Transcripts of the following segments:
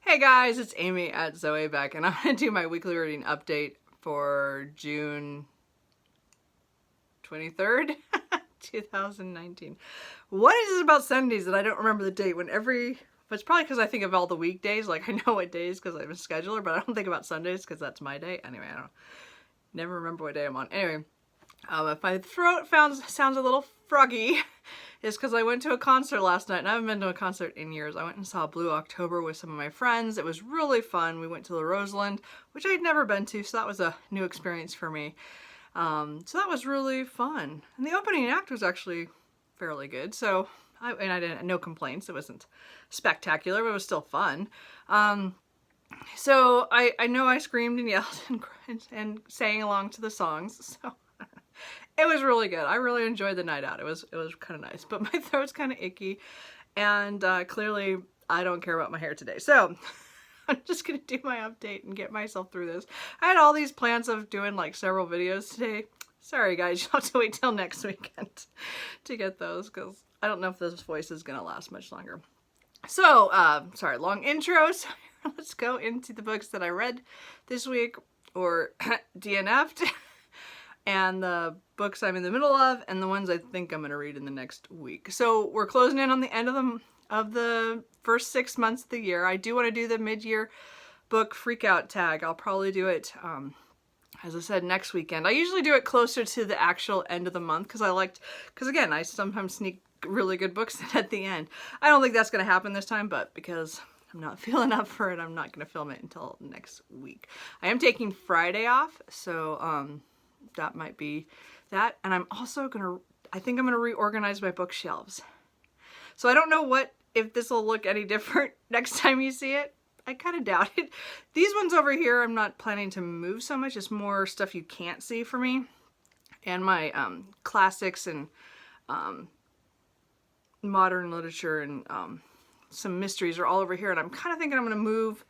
Hey guys, it's Amy at Zoe back, and I'm going to do my weekly reading update for June 23rd, 2019. What is it about Sundays that I don't remember the date when it's probably because I think of all the weekdays, like I know what days because I'm a scheduler, but I don't think about Sundays because that's my day. Anyway, I don't never remember what day I'm on. Anyway, if my throat sounds a little froggy, it's because I went to a concert last night, and I haven't been to a concert in years. I went and saw Blue October with some of my friends. It was really fun. We went to the Roseland, which I'd never been to, so that was a new experience for me. So that was really fun. And the opening act was actually fairly good, so I didn't, no complaints. It wasn't spectacular, but it was still fun. So I know I screamed and yelled and sang along to the songs, so it was really good. I really enjoyed the night out. It was kind of nice, but my throat's kind of icky, and clearly I don't care about my hair today. So I'm just gonna do my update and get myself through this. I had all these plans of doing like several videos today. Sorry guys, you'll have to wait till next weekend to get those because I don't know if this voice is gonna last much longer. So, sorry, long intro. So let's go into the books that I read this week or DNF'd. And the books I'm in the middle of, and the ones I think I'm going to read in the next week. So we're closing in on the end of the first 6 months of the year. I do want to do the mid-year book freakout tag. I'll probably do it, as I said, next weekend. I usually do it closer to the actual end of the month because again, I sometimes sneak really good books in at the end. I don't think that's going to happen this time, but because I'm not feeling up for it, I'm not going to film it until next week. I am taking Friday off, so that might be that. And I'm also I think I'm gonna reorganize my bookshelves. So I don't know if this will look any different next time you see it. I kind of doubt it. These ones over here, I'm not planning to move so much. It's more stuff you can't see for me. And my classics and modern literature and some mysteries are all over here. And I'm kind of thinking I'm gonna move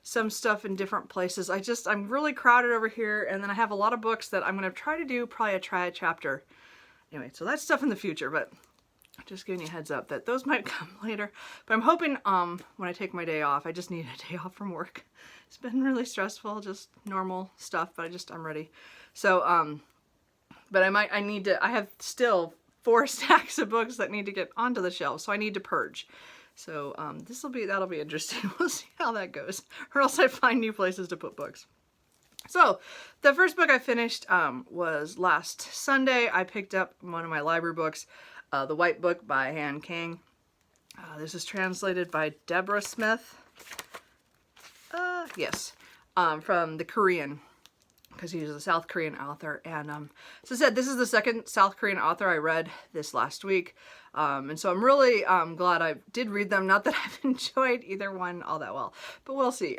some stuff in different places. I'm really crowded over here, and then I have a lot of books that I'm going to try to do probably a chapter. Anyway, so that's stuff in the future, but just giving you a heads up that those might come later. But I'm hoping when I take my day off, I just need a day off from work. It's been really stressful, just normal stuff, but I'm ready. So, but I have still 4 stacks of books that need to get onto the shelf, so I need to purge. So that'll be interesting. We'll see how that goes, or else I find new places to put books. So the first book I finished was last Sunday. I picked up one of my library books, The White Book by Han Kang. This is translated by Deborah Smith. Yes, from the Korean, because he's a South Korean author. And so I said, this is the second South Korean author I read this last week. And so I'm really glad I did read them. Not that I've enjoyed either one all that well, but we'll see.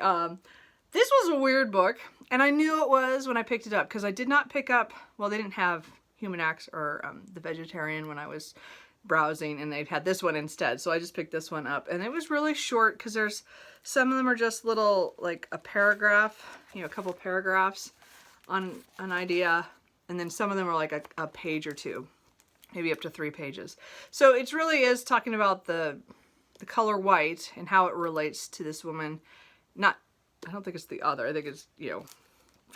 This was a weird book, and I knew it was when I picked it up, because I did not pick up, well, they didn't have Human Acts or The Vegetarian when I was browsing, and they'd had this one instead. So I just picked this one up, and it was really short because some of them are just little, like a paragraph, a couple paragraphs on an idea, and then some of them are like a page or two, maybe up to 3 pages. So it really is talking about the color white and how it relates to this woman. I don't think it's the author. I think it's,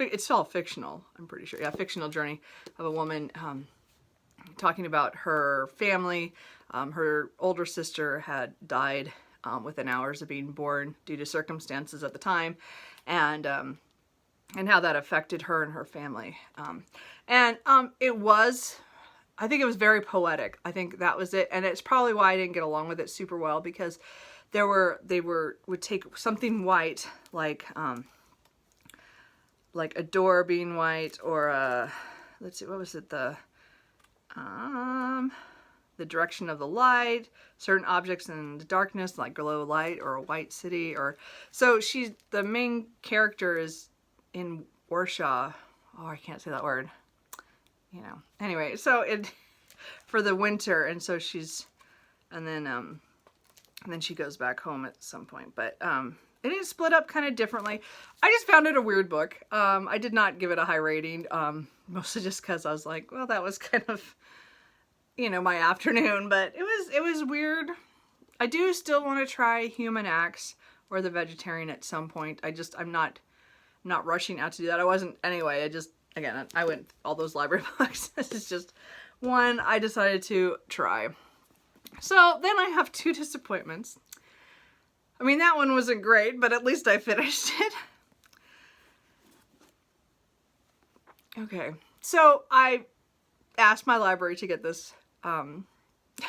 it's all fictional, I'm pretty sure. Yeah, fictional journey of a woman talking about her family. Her older sister had died within hours of being born due to circumstances at the time, and how that affected her and her family. I think it was very poetic. I think that was it. And it's probably why I didn't get along with it super well, because they would take something white, like a door being white, or let's see, what was it? The direction of the light, certain objects in the darkness, like glow light, or a white city, so the main character is in Warsaw. Oh, I can't say that word. Anyway, so for the winter, and so and then she goes back home at some point. But it is split up kind of differently. I just found it a weird book. I did not give it a high rating, mostly just because I was like, well, that was kind of, my afternoon, but it was weird. I do still want to try Human Acts or the vegetarian at some point. I'm not rushing out to do that. I wasn't anyway. Again, I went all those library books. This is just one I decided to try. So then I have two disappointments. I mean, that one wasn't great, but at least I finished it. Okay, so I asked my library to get this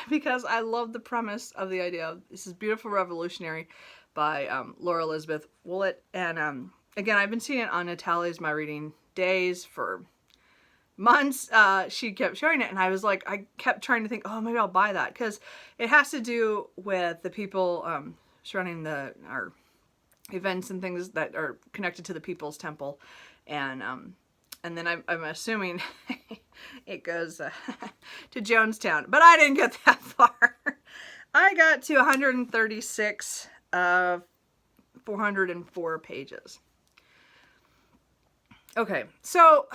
because I love the premise of the idea of this is Beautiful Revolutionary by Laura Elizabeth Willett. And again, I've been seeing it on Natalie's My Reading Days for months. She kept showing it, and I was like, I kept trying to think, oh, maybe I'll buy that, because it has to do with the people surrounding our events and things that are connected to the People's Temple. And then I'm assuming it goes to Jonestown. But I didn't get that far. I got to 136 of 404 pages. Okay, so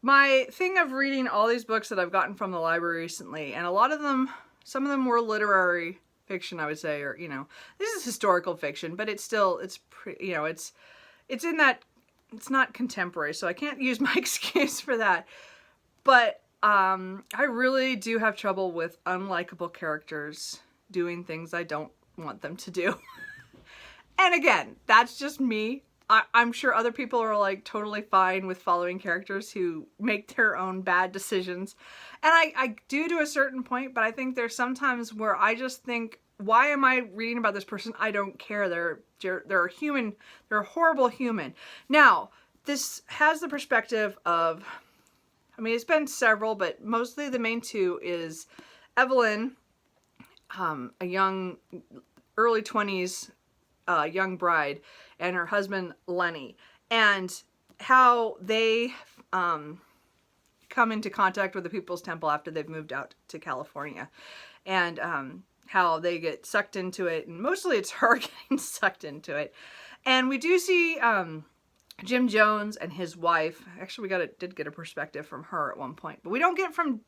my thing of reading all these books that I've gotten from the library recently, and a lot of them, some of them were literary fiction, I would say, or, you know, this is historical fiction, but it's still, it's in that, it's not contemporary, so I can't use my excuse for that. But I really do have trouble with unlikable characters doing things I don't want them to do. And again, that's just me. I'm sure other people are like totally fine with following characters who make their own bad decisions. And I do to a certain point, but I think there's sometimes where I just think, why am I reading about this person? I don't care. They're a human. They're a horrible human. Now, this has the perspective of, I mean, it's been several, but mostly the main two is Evelyn, a young, early 20s young bride, and her husband Lenny, and how they come into contact with the People's Temple after they've moved out to California, and how they get sucked into it, and mostly it's her getting sucked into it. And we do see Jim Jones and his wife. Actually, we did get a perspective from her at one point, but we don't get from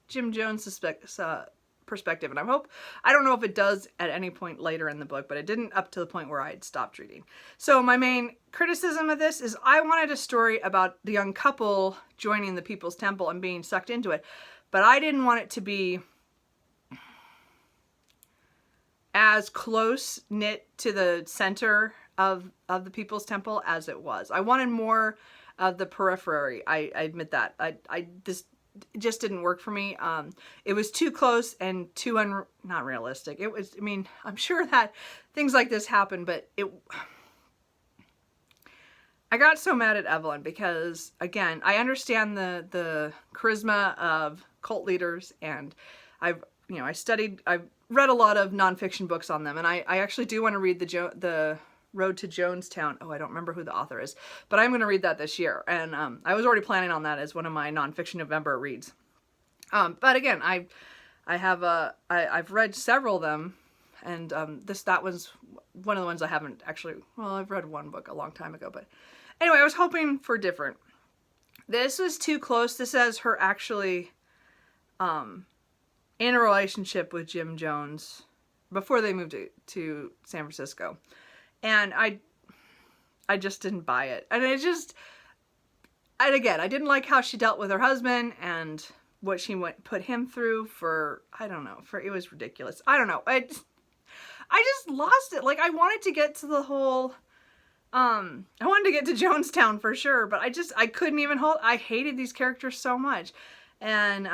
Jim Jones' perspective, and I don't know if it does at any point later in the book, but it didn't up to the point where I had stopped reading. So my main criticism of this is I wanted a story about the young couple joining the People's Temple and being sucked into it, but I didn't want it to be as close-knit to the center of the People's Temple as it was. I wanted more of the periphery. I admit that. This just didn't work for me. It was too close and too not realistic. It was, I mean, I'm sure that things like this happen, but I got so mad at Evelyn because, again, I understand the charisma of cult leaders, and I've read a lot of nonfiction books on them, and I actually do want to read the Road to Jonestown. Oh, I don't remember who the author is, but I'm going to read that this year. And I was already planning on that as one of my nonfiction November reads. But again, I've read several of them, and that was one of the ones I haven't actually. Well, I've read one book a long time ago, but anyway, I was hoping for different. This was too close. This says her actually in a relationship with Jim Jones before they moved to San Francisco. And I just didn't buy it. And again, I didn't like how she dealt with her husband and what she put him through for, I don't know, it was ridiculous. I don't know. I just lost it. Like, I wanted to get to the whole, I wanted to get to Jonestown for sure, but I couldn't even I hated these characters so much. And,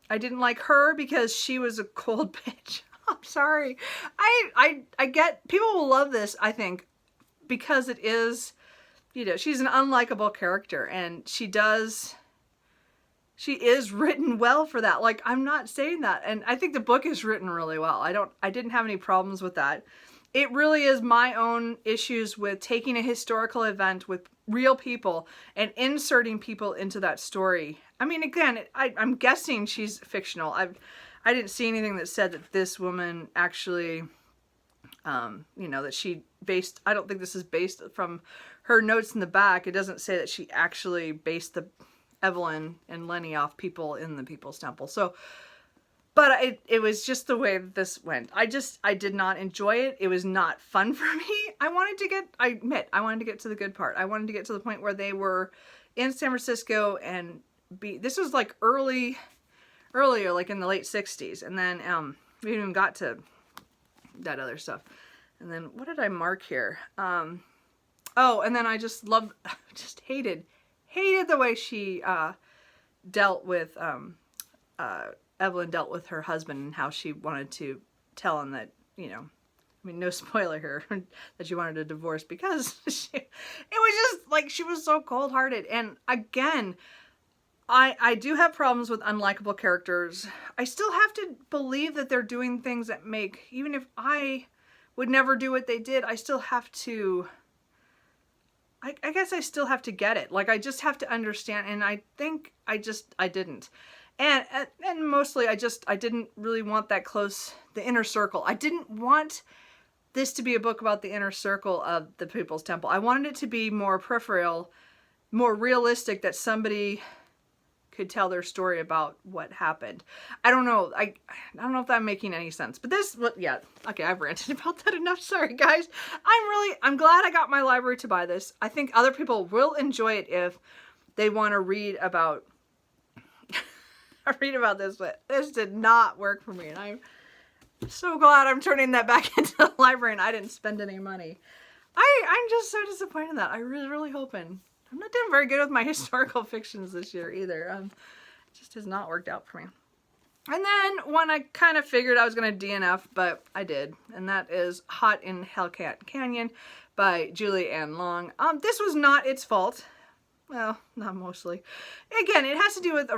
I didn't like her because she was a cold bitch. I'm sorry. I get, people will love this, I think, because it is, you know, she's an unlikable character, and she is written well for that. Like, I'm not saying that. And I think the book is written really well. I didn't have any problems with that. It really is my own issues with taking a historical event with real people and inserting people into that story. I mean, again, I'm guessing she's fictional. I didn't see anything that said that this woman actually, you know, that she based, I don't think this is based from her notes in the back. It doesn't say that she actually based the Evelyn and Lenny off people in the People's Temple. So But it was just the way that this went. I did not enjoy it. It was not fun for me. I wanted to get to the good part. I wanted to get to the point where they were in San Francisco and this was like earlier, like in the late 60s. And then we even got to that other stuff. And then what did I mark here? Oh, and then I just hated the way she dealt with Evelyn dealt with her husband and how she wanted to tell him that, you know, I mean, no spoiler here, that she wanted a divorce because it was just like, she was so cold-hearted. And again, I do have problems with unlikable characters. I still have to believe that they're doing things that make, even if I would never do what they did, I still have to, I guess I still have to get it. Like, I just have to understand, and I think I didn't. And mostly I didn't really want that close, the inner circle. I didn't want this to be a book about the inner circle of the People's Temple. I wanted it to be more peripheral, more realistic, that somebody could tell their story about what happened. I don't know. I don't know if I'm making any sense. But this, yeah, okay, I've ranted about that enough. Sorry, guys. I'm glad I got my library to buy this. I think other people will enjoy it if they want to read about this, but this did not work for me, and I'm so glad I'm turning that back into the library and I didn't spend any money. I'm just so disappointed in that. I was really hoping. I'm not doing very good with my historical fictions this year either. It just has not worked out for me. And then one I kind of figured I was going to DNF, but I did, and that is Hot in Hellcat Canyon by Julie Ann Long. This was not its fault. Well, not mostly. Again, it has to do with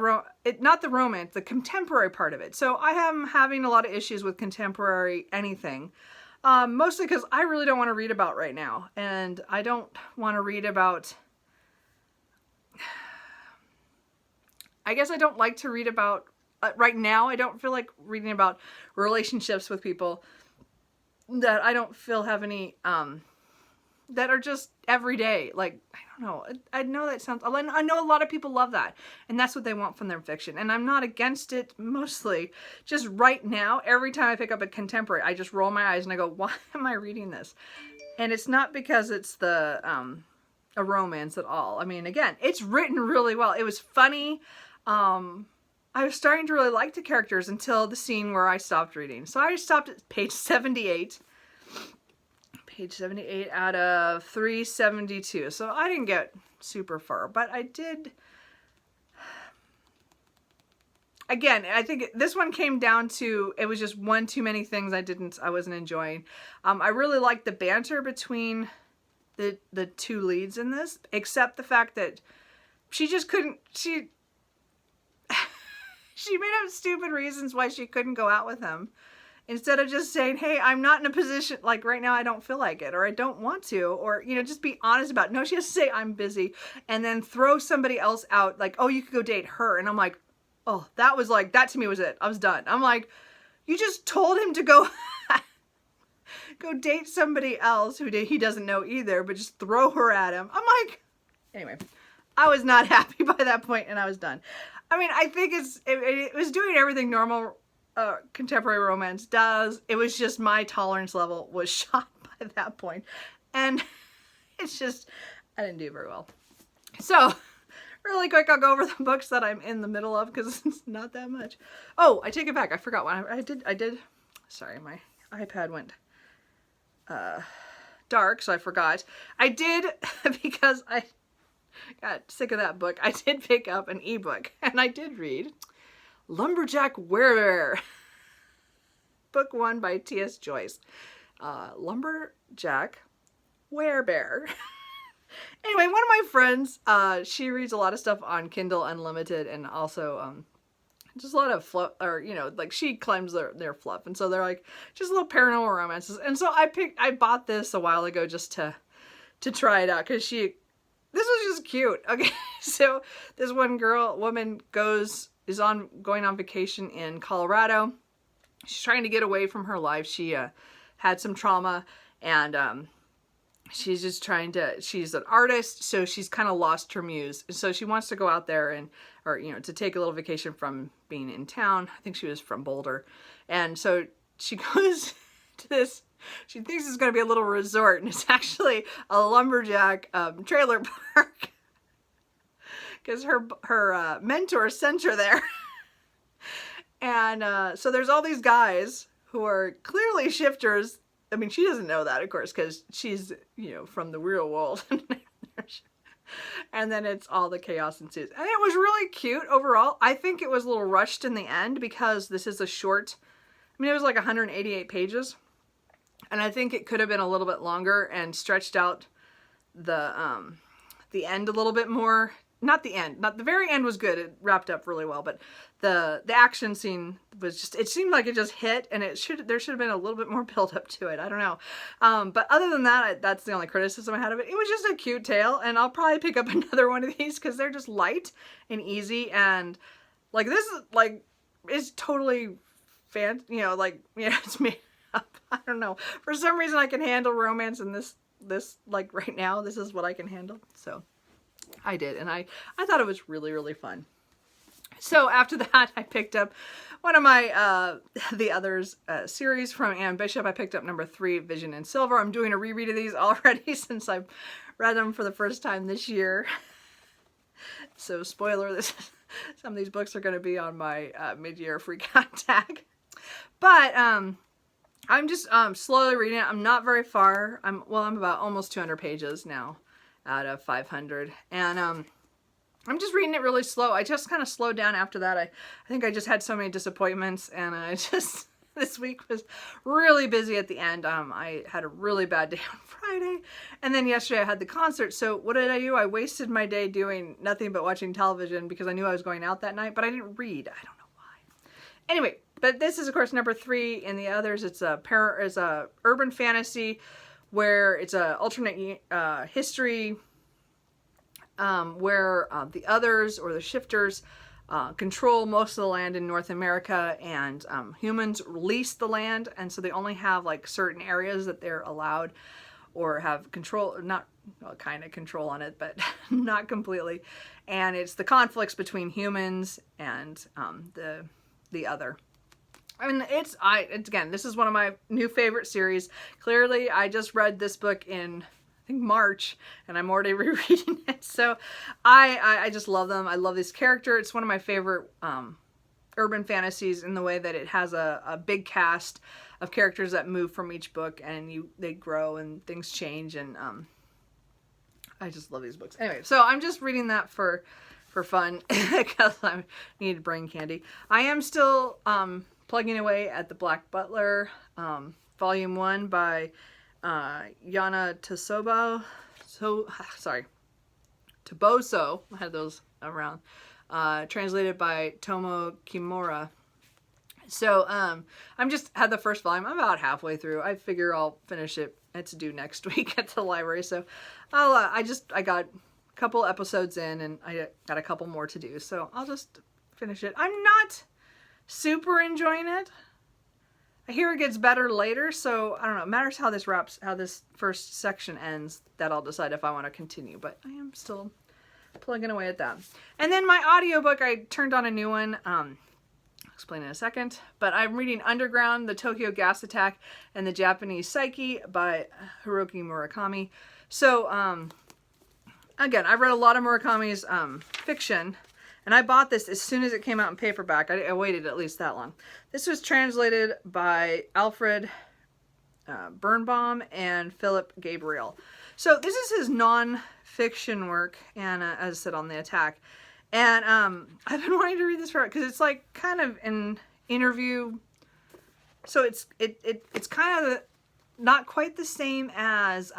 not the romance, the contemporary part of it. So I am having a lot of issues with contemporary anything. Mostly because I really don't want to read about right now. And I don't want to read about... I guess I don't like to read about... right now, I don't feel like reading about relationships with people that I don't feel have any... that are just everyday. Like, I don't know. I know that sounds... I know a lot of people love that. And that's what they want from their fiction. And I'm not against it mostly. Just right now, every time I pick up a contemporary, I just roll my eyes and I go, why am I reading this? And it's not because it's a romance at all. I mean, again, it's written really well. It was funny. I was starting to really like the characters until the scene where I stopped reading. So I stopped at page 78. Page 78 out of 372. So I didn't get super far, but I did. Again, I think this one came down to, it was just one too many things I wasn't enjoying. I really liked the banter between the two leads in this, except the fact that she just couldn't, she made up stupid reasons why she couldn't go out with him. Instead of just saying, hey, I'm not in a position, like right now I don't feel like it, or I don't want to, or, you know, just be honest about it. No, she has to say, I'm busy, and then throw somebody else out, like, oh, you could go date her. And I'm like, oh, that was like, that to me was it. I was done. I'm like, you just told him to go, go date somebody else who he doesn't know either, but just throw her at him. I'm like, anyway, I was not happy by that point, and I was done. I mean, I think it was doing everything normal contemporary romance does. It was just my tolerance level was shot by that point, and it's just, I didn't do very well. So really quick, I'll go over the books that I'm in the middle of because it's not that much. Oh, I take it back. I forgot one. I did. Sorry, my iPad went dark, so I forgot. I did, because I got sick of that book, I did pick up an ebook, and I did read Lumberjack Werebear, book 1 by T.S. Joyce. Lumberjack Werebear. Anyway, one of my friends, she reads a lot of stuff on Kindle Unlimited, and also just a lot of fluff, or, you know, like she claims they're fluff, and so they're like just little paranormal romances. And so I bought this a while ago just to try it out, because this was just cute. Okay, so this woman going on vacation in Colorado. She's trying to get away from her life. She had some trauma, and she's just trying to, she's an artist, so she's kind of lost her muse. So she wants to go out there and, or, you know, to take a little vacation from being in town. I think she was from Boulder. And so she goes to this, she thinks it's going to be a little resort, and it's actually a lumberjack trailer park. Because her mentor sent her there. And so there's all these guys who are clearly shifters. I mean, she doesn't know that, of course, because she's, you know, from the real world. And then it's all the chaos ensues. And it was really cute overall. I think it was a little rushed in the end because this is a short, I mean, it was like 188 pages. And I think it could have been a little bit longer and stretched out the end a little bit more. Not the end, not the very end was good. It wrapped up really well, but the action scene was just, it seemed like it just hit, and there should have been a little bit more build up to it. I don't know. But other than that, that's the only criticism I had of it. It was just a cute tale, and I'll probably pick up another one of these because they're just light and easy, and like this is like, it's totally you know, like, you know, it's made up. I don't know. For some reason I can handle romance, and this like right now, this is what I can handle. So I did, and I thought it was really, really fun. So after that, I picked up one of my, the others series from Anne Bishop. I picked up number 3, Vision in Silver. I'm doing a reread of these already since I've read them for the first time this year. So spoiler, some of these books are going to be on my mid-year freak out tag. But I'm just slowly reading it. I'm not very far. I'm about almost 200 pages now out of 500, and I'm just reading it really slow. I just kind of slowed down after that. I think I just had so many disappointments, and I just, this week was really busy at the end. I had a really bad day on Friday, and then yesterday I had the concert. So what did I do? I wasted my day doing nothing but watching television because I knew I was going out that night, but I didn't read. I don't know why. Anyway, but this is of course number 3. In the others, it's a urban fantasy where it's a alternate history where the others, or the shifters, control most of the land in North America, and humans lease the land, and so they only have like certain areas that they're allowed or have control, not kind of control on it, but not completely. And it's the conflicts between humans and the other. I mean, again, this is one of my new favorite series. Clearly, I just read this book in, I think, March, and I'm already rereading it. So I just love them. I love this character. It's one of my favorite urban fantasies in the way that it has a big cast of characters that move from each book, and they grow and things change, and I just love these books. Anyway, so I'm just reading that for fun because I need brain candy. I am still plugging away at The Black Butler, Volume 1 by Yana Toboso. I had those around. Translated by Tomo Kimura. So I'm just had the first volume. I'm about halfway through. I figure I'll finish it. It's due next week at the library. So I got a couple episodes in, and I got a couple more to do. So I'll just finish it. I'm not super enjoying it. I hear it gets better later, so I don't know. It matters how this first section ends, that I'll decide if I want to continue. But I am still plugging away at that. And then my audiobook, I turned on a new one. I'll explain in a second. But I'm reading Underground, The Tokyo Gas Attack, and the Japanese Psyche by Haruki Murakami. So, again, I read a lot of Murakami's fiction. And I bought this as soon as it came out in paperback. I waited at least that long. This was translated by Alfred Birnbaum and Philip Gabriel. So this is his non-fiction work, and as I said, on the attack. And I've been wanting to read this because it's like kind of an interview. So it's kind of not quite the same as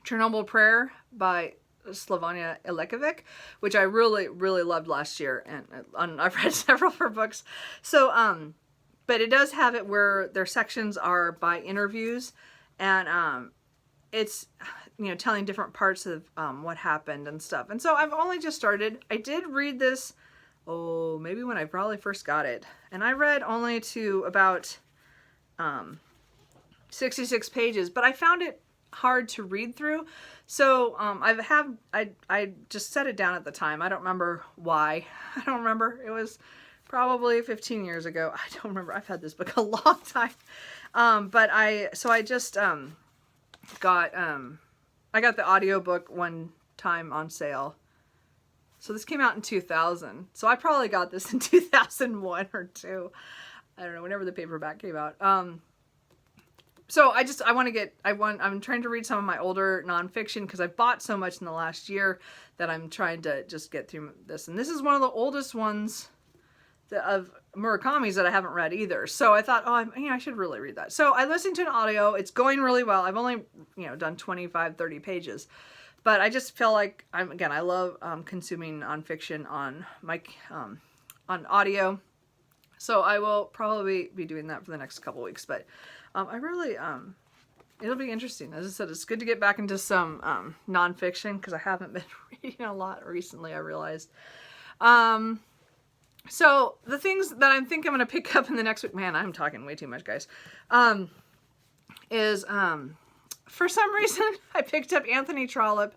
Chernobyl Prayer by Slavomir Ilekovic, which I really, really loved last year, and I've read several of her books. So, but it does have it where their sections are by interviews, and it's, you know, telling different parts of what happened and stuff. And so I've only just started. I did read this, maybe when I probably first got it, and I read only to about 66 pages, but I found it hard to read through. So I just set it down at the time. I don't remember why. I don't remember. It was probably 15 years ago. I don't remember. I've had this book a long time. But I just got I got the audiobook one time on sale. So this came out in 2000. So I probably got this in 2001 or 2. I don't know, whenever the paperback came out. So I'm trying to read some of my older nonfiction because I've bought so much in the last year that I'm trying to just get through this. And this is one of the oldest ones of Murakami's that I haven't read either. So I thought, I should really read that. So I listened to an audio. It's going really well. I've only, done 25, 30 pages. But I just feel like I love consuming nonfiction on my on audio. So I will probably be doing that for the next couple weeks. But I really, it'll be interesting. As I said, it's good to get back into some nonfiction because I haven't been reading a lot recently, I realized. So the things that I think I'm going to pick up in the next week, man, I'm talking way too much, guys, is for some reason I picked up Anthony Trollope,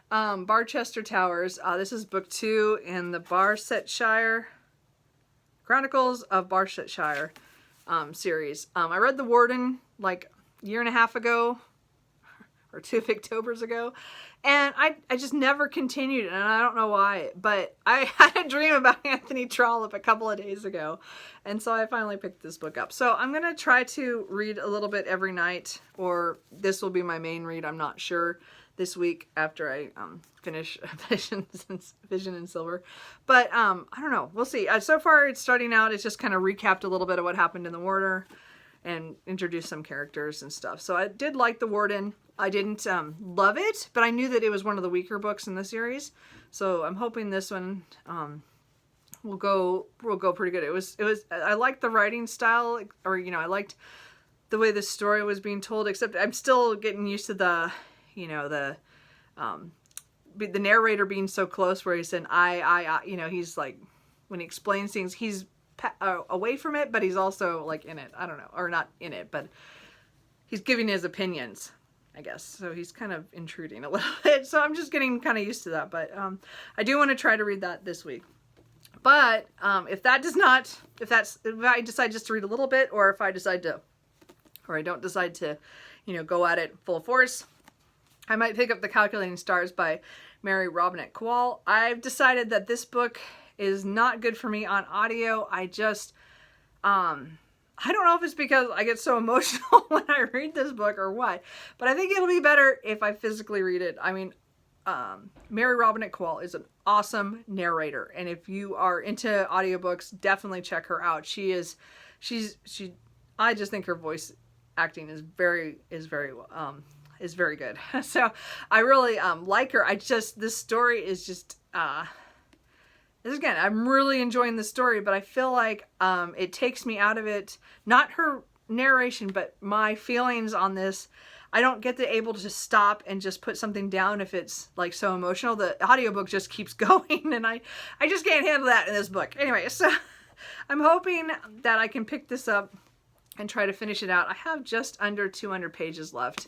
Barchester Towers. This is book 2 in the Barsetshire Chronicles of Barsetshire series. I read The Warden like a year and a half ago or 2 Octobers ago, and I just never continued it, and I don't know why, but I had a dream about Anthony Trollope a couple of days ago, and so I finally picked this book up. So I'm gonna try to read a little bit every night, or this will be my main read, I'm not sure, this week after I finish Vision and Silver. But I don't know, we'll see. So far it's starting out, it's just kind of recapped a little bit of what happened in The Warden and introduced some characters and stuff. So I did like The Warden. I didn't love it, but I knew that it was one of the weaker books in the series. So I'm hoping this one will go pretty good. It was I liked the writing style, or I liked the way the story was being told, except I'm still getting used to the the narrator being so close, where he said I he's like, when he explains things, he's away from it, but he's also like in it. I don't know, or not in it, but he's giving his opinions, I guess. So he's kind of intruding a little bit. So I'm just getting kind of used to that. But I do want to try to read that this week. But if I decide just to read a little bit, or if I decide to, or I don't decide to, go at it full force, I might pick up The Calculating Stars by Mary Robinette Kowal. I've decided that this book is not good for me on audio. I just, I don't know if it's because I get so emotional when I read this book or what, but I think it'll be better if I physically read it. I mean, Mary Robinette Kowal is an awesome narrator, and if you are into audiobooks, definitely check her out. I just think her voice acting is very good. So I really like her. This story is just again, I'm really enjoying the story, but I feel like it takes me out of it, not her narration, but my feelings on this. I don't get able to stop and just put something down if it's like so emotional. The audiobook just keeps going, and I just can't handle that in this book. Anyway, so I'm hoping that I can pick this up and try to finish it out. I have just under 200 pages left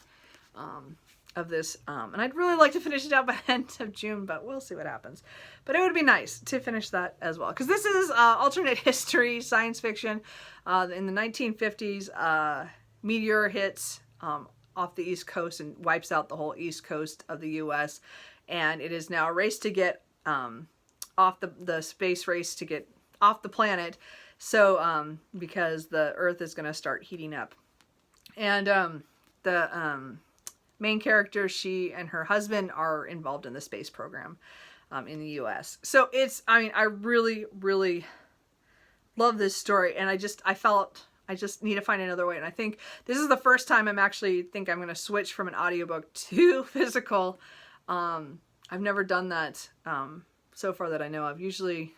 of this, and I'd really like to finish it out by the end of June, but we'll see what happens. But it would be nice to finish that as well, because this is alternate history science fiction. In the 1950s, meteor hits off the East Coast and wipes out the whole East Coast of the U.S., and it is now a race to get off the space race to get off the planet. So because the Earth is going to start heating up, and the main character, she and her husband are involved in the space program in the U.S. So I really, really love this story, and I just need to find another way. And I think this is the first time I'm going to switch from an audiobook to physical. I've never done that so far that I know of. Usually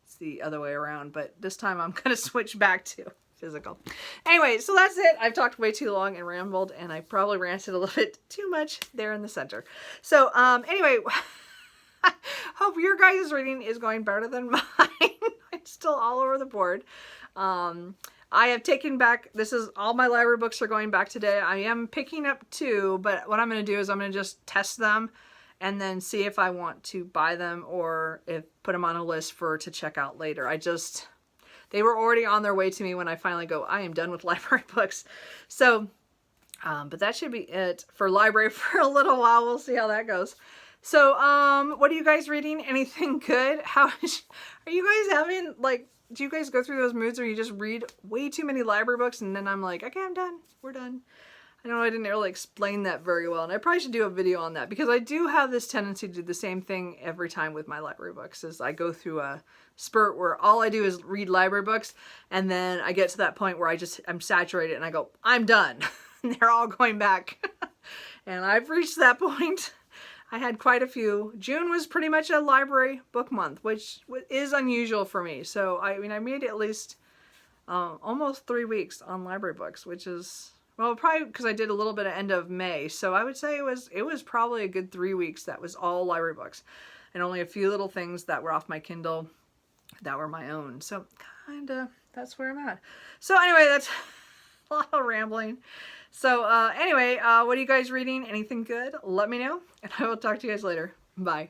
it's the other way around, but this time I'm going to switch back to physical. Anyway, so that's it. I've talked way too long and rambled, and I probably ranted a little bit too much there in the center. So anyway, hope your guys' reading is going better than mine. I'm still all over the board. I have taken back, this is all my library books are going back today. I am picking up 2, but what I'm going to do is I'm going to just test them and then see if I want to buy them or if put them on a list to check out later. They were already on their way to me when I finally go, I am done with library books. So, but that should be it for library for a little while. We'll see how that goes. So, what are you guys reading? Anything good? Are you guys having, like, do you guys go through those moods where you just read way too many library books and then I'm like, okay, I'm done. We're done. I know I didn't really explain that very well, and I probably should do a video on that because I do have this tendency to do the same thing every time with my library books. Is I go through a spurt where all I do is read library books, and then I get to that point where I'm saturated and I go, I'm done. And they're all going back. And I've reached that point. I had quite a few. June was pretty much a library book month, which is unusual for me. So, I mean, I made at least almost 3 weeks on library books, which is, well, probably because I did a little bit of end of May. So I would say it was probably a good 3 weeks that was all library books. And only a few little things that were off my Kindle that were my own. So kind of, that's where I'm at. So anyway, that's a lot of rambling. So anyway, what are you guys reading? Anything good? Let me know. And I will talk to you guys later. Bye.